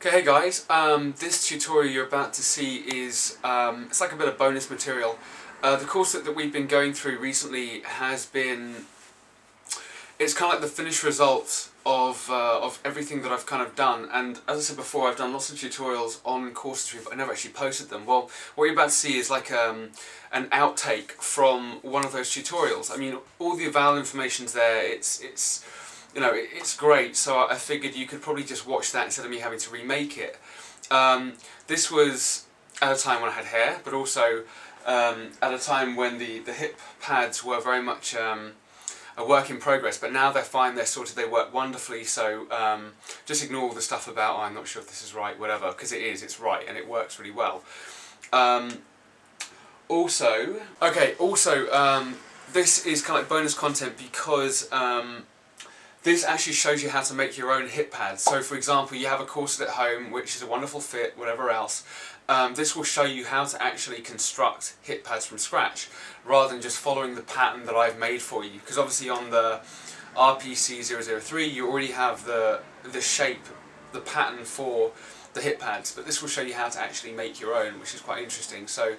Okay, hey guys, this tutorial you're about to see is, it's like a bit of bonus material. The corset that we've been going through recently has been, it's kind of like the finished result of everything that I've kind of done, and as I said before, I've done lots of tutorials on corsetry but I never actually posted them. Well, what you're about to see is like an outtake from one of those tutorials. I mean, all the available information's there, it's you know, it's great, so I figured you could probably just watch that instead of me having to remake it. This was at a time when I had hair, but also at a time when the hip pads were very much a work in progress, but now they're fine, they're sorted, they work wonderfully, so just ignore all the stuff about, oh, I'm not sure if this is right, whatever, because it is, it's right, and it works really well. Also, this is kind of like bonus content because this actually shows you how to make your own hip pads. So for example, you have a corset at home which is a wonderful fit, whatever else. This will show you how to actually construct hip pads from scratch rather than just following the pattern that I've made for you, because obviously on the RPC003 you already have the shape, the pattern for the hip pads, but this will show you how to actually make your own, which is quite interesting. So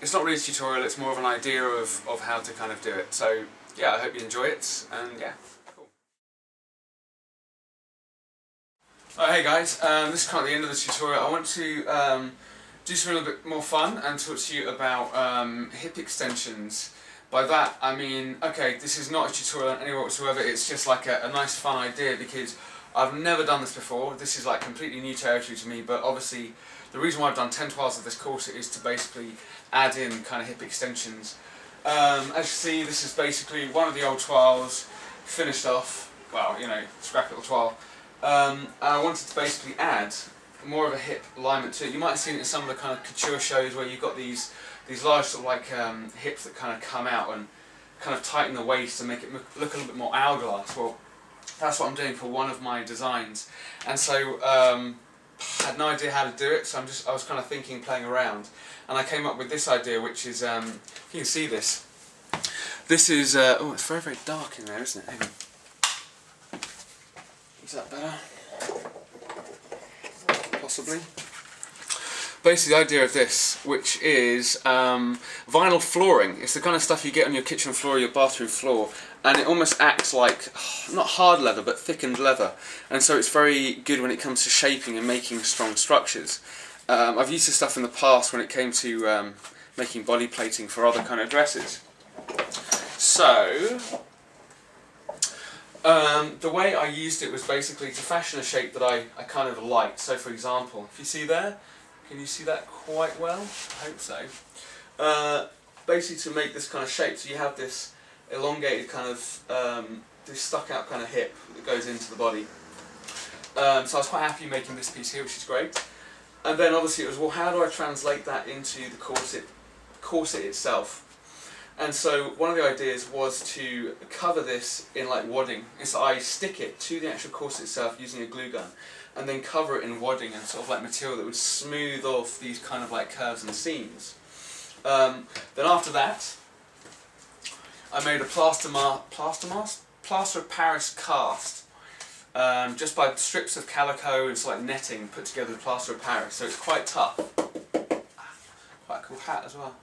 it's not really a tutorial, it's more of an idea of how to kind of do it. So yeah, I hope you enjoy it, and yeah. Hey guys, this is kind of the end of the tutorial. I want to do something a little bit more fun and talk to you about hip extensions. By that I mean, okay, this is not a tutorial anywhere whatsoever, it's just like a nice fun idea because I've never done this before. This is like completely new territory to me, but obviously the reason why I've done 10 toiles of this corset is to basically add in kind of hip extensions. As you see, this is basically one of the old toiles finished off, well, you know, scrap little toile. I wanted to basically add more of a hip alignment to it. You might have seen it in some of the kind of couture shows where you've got these large sort of like hips that kind of come out and kind of tighten the waist to make it look a little bit more hourglass. Well, that's what I'm doing for one of my designs, and so I had no idea how to do it, so I was kind of thinking, playing around, and I came up with this idea, which is, if you can see this, this is, oh, it's very, very dark in there, isn't it? Hang on. Is that better? Possibly. Basically the idea of this, which is vinyl flooring. It's the kind of stuff you get on your kitchen floor or your bathroom floor, and it almost acts like, not hard leather, but thickened leather, and so it's very good when it comes to shaping and making strong structures. I've used this stuff in the past when it came to making body plating for other kind of dresses. So the way I used it was basically to fashion a shape that I kind of liked. So for example, if you see there, can you see that quite well? I hope so. Basically to make this kind of shape, so you have this elongated kind of, this stuck out kind of hip that goes into the body. So I was quite happy making this piece here, which is great. And then obviously it was, well, how do I translate that into the corset itself? And so one of the ideas was to cover this in like wadding. And so I stick it to the actual corset itself using a glue gun, and then cover it in wadding and sort of like material that would smooth off these kind of like curves and seams. Then after that, I made a plaster of Paris cast, just by strips of calico and sort of like netting put together with plaster of Paris. So it's quite tough. Quite a cool hat as well.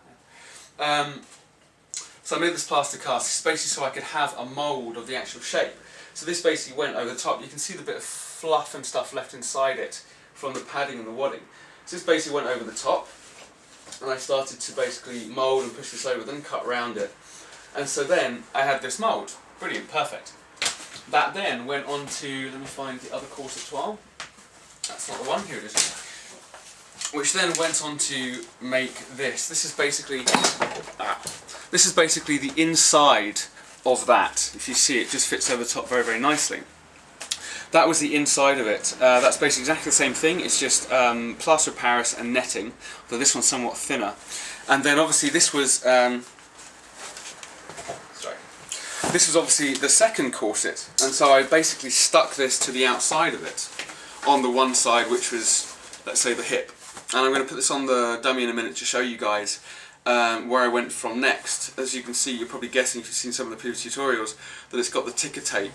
So I made this plaster cast, it's basically so I could have a mould of the actual shape. So this basically went over the top. You can see the bit of fluff and stuff left inside it from the padding and the wadding. So this basically went over the top, and I started to basically mould and push this over, then cut around it. And so then I had this mould. Brilliant, perfect. That then went on to, let me find the other corset toile. That's not the one, here it is. Which then went on to make this. This is basically the inside of that. If you see, it just fits over the top very, very nicely. That was the inside of it. That's basically exactly the same thing. It's just plaster of Paris and netting, though this one's somewhat thinner. And then obviously this was this was obviously the second corset, and so I basically stuck this to the outside of it on the one side, which was, let's say, the hip. And I'm going to put this on the dummy in a minute to show you guys where I went from next. As you can see, you're probably guessing if you've seen some of the previous tutorials, that it's got the ticker tape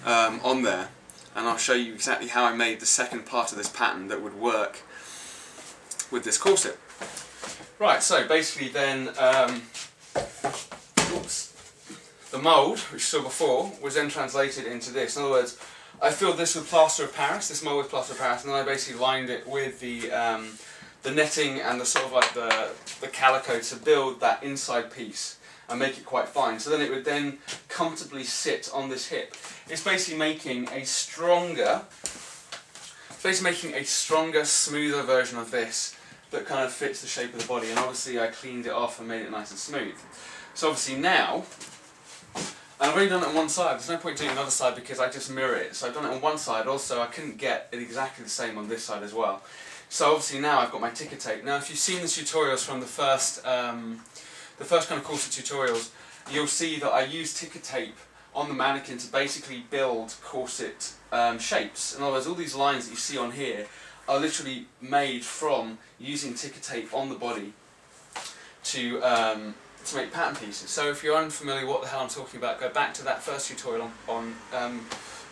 on there. and I'll show you exactly how I made the second part of this pattern that would work with this corset. Right, so basically then, the mould, which you saw before, was then translated into this. In other words, I filled this with plaster of Paris, this mould with plaster of Paris, and then I basically lined it with the netting and the sort of like the calico to build that inside piece and make it quite fine. So then it would then comfortably sit on this hip. It's basically making a stronger, smoother version of this that kind of fits the shape of the body. And obviously I cleaned it off and made it nice and smooth. So obviously now, and I've only done it on one side, there's no point doing another side because I just mirror it. So I've done it on one side, also I couldn't get it exactly the same on this side as well. So obviously now I've got my ticker tape. Now if you've seen the tutorials from the first kind of corset tutorials, you'll see that I use ticker tape on the mannequin to basically build corset shapes. In other words, all these lines that you see on here are literally made from using ticker tape on the body to make pattern pieces. So if you're unfamiliar what the hell I'm talking about, go back to that first tutorial on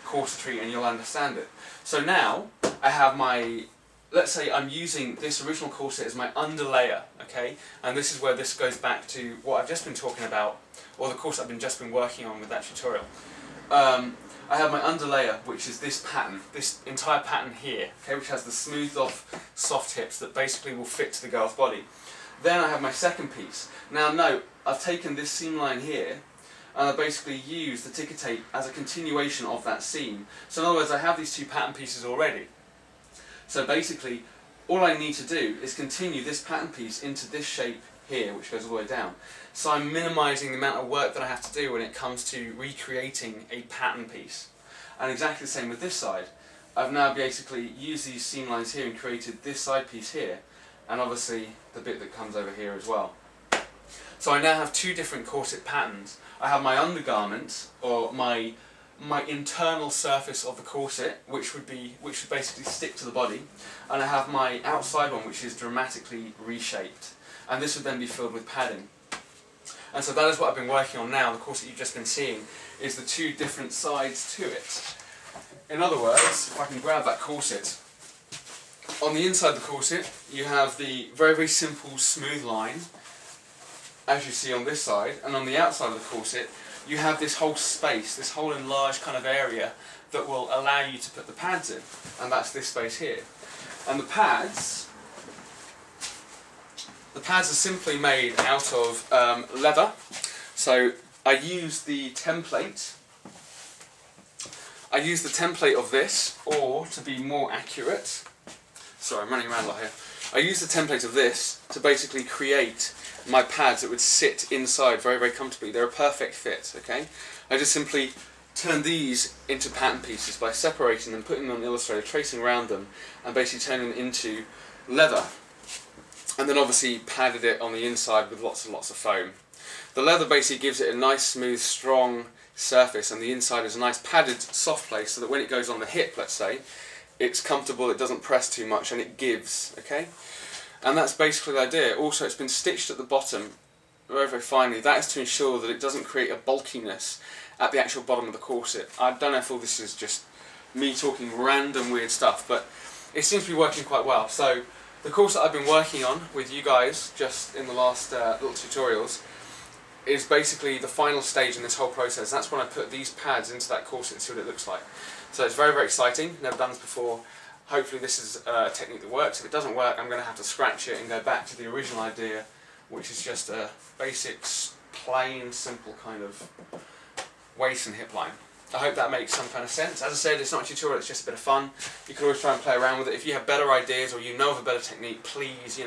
corsetry and you'll understand it. So now I have my, let's say I'm using this original corset as my underlayer, okay? And this is where this goes back to what I've just been talking about, or the corset I've just been working on with that tutorial. I have my underlayer, which is this pattern, this entire pattern here, okay, which has the smoothed off soft hips that basically will fit to the girl's body. Then I have my second piece. Now note, I've taken this seam line here and I basically used the ticker tape as a continuation of that seam. So in other words, I have these two pattern pieces already. So basically, all I need to do is continue this pattern piece into this shape here, which goes all the way down. So I'm minimising the amount of work that I have to do when it comes to recreating a pattern piece. And exactly the same with this side. I've now basically used these seam lines here and created this side piece here, and obviously the bit that comes over here as well. So I now have two different corset patterns. I have my undergarment, or my internal surface of the corset, which would basically stick to the body, and I have my outside one, which is dramatically reshaped, and this would then be filled with padding. And so that is what I've been working on now. The corset you've just been seeing is the two different sides to it. In other words, if I can grab that corset, on the inside of the corset you have the very, very simple smooth line, as you see on this side, and on the outside of the corset you have this whole space, this whole enlarged kind of area that will allow you to put the pads in, and that's this space here. And the pads are simply made out of leather. So I use the template of this, or to be more accurate, sorry I'm running around a lot here, I use the template of this to basically create my pads that would sit inside very, very comfortably. They're a perfect fit, okay? I just simply turn these into pattern pieces by separating them, putting them on Illustrator, tracing around them, and basically turning them into leather. And then obviously padded it on the inside with lots and lots of foam. The leather basically gives it a nice, smooth, strong surface, and the inside is a nice padded, soft place so that when it goes on the hip, let's say, it's comfortable, it doesn't press too much, and it gives, okay? And that's basically the idea. Also, it's been stitched at the bottom very, very finely. That is to ensure that it doesn't create a bulkiness at the actual bottom of the corset. I don't know if all this is just me talking random weird stuff, but it seems to be working quite well. So the corset I've been working on with you guys just in the last little tutorials is basically the final stage in this whole process. That's when I put these pads into that corset and see what it looks like. So it's very, very exciting. Never done this before. Hopefully this is a technique that works. If it doesn't work, I'm going to have to scratch it and go back to the original idea, which is just a basic, plain, simple kind of waist and hip line. I hope that makes some kind of sense. As I said, it's not a tutorial, it's just a bit of fun. You can always try and play around with it. If you have better ideas or you know of a better technique, please,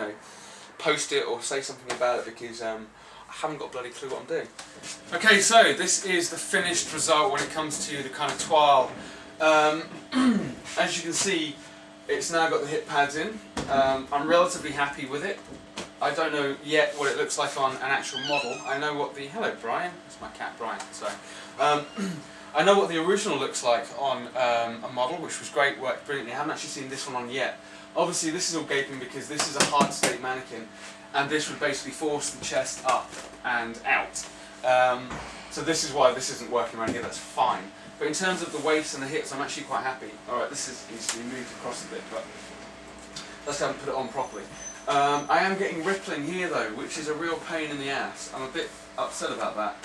post it or say something about it, because I haven't got a bloody clue what I'm doing. Okay, so this is the finished result when it comes to the kind of toile. As you can see, it's now got the hip pads in. I'm relatively happy with it. I don't know yet what it looks like on an actual model. I know what the... Hello, Brian. It's my cat, Brian. Sorry. I know what the original looks like on a model, which was great, worked brilliantly. I haven't actually seen this one on yet. Obviously, this is all gaping because this is a hard state mannequin, and this would basically force the chest up and out. So this is why this isn't working around here, that's fine. But in terms of the waist and the hips, I'm actually quite happy. Alright, this needs to be moved across a bit, but let's go and put it on properly. I am getting rippling here though, which is a real pain in the ass. I'm a bit upset about that.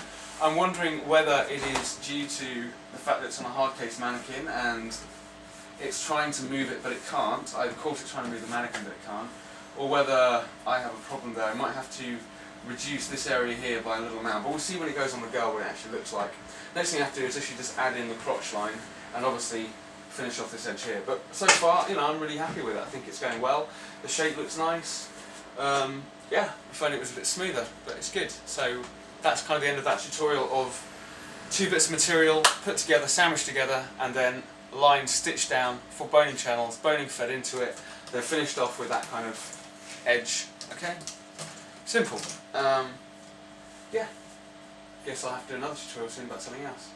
I'm wondering whether it is due to the fact that it's on a hard case mannequin and it's trying to move it but it can't. Of course it's trying to move the mannequin but it can't. Or whether I have a problem there. I might have to reduce this area here by a little amount, but we'll see when it goes on the girl what it actually looks like. Next thing I have to do is actually just add in the crotch line and obviously finish off this edge here. But so far, you know, I'm really happy with it. I think it's going well. The shape looks nice. Yeah, if only it was a bit smoother, but it's good. So that's kind of the end of that tutorial of 2 bits of material put together, sandwiched together, and then line stitched down for boning channels, boning fed into it, then finished off with that kind of edge. Okay, simple. Yeah, guess I'll have to do another tutorial soon about something else.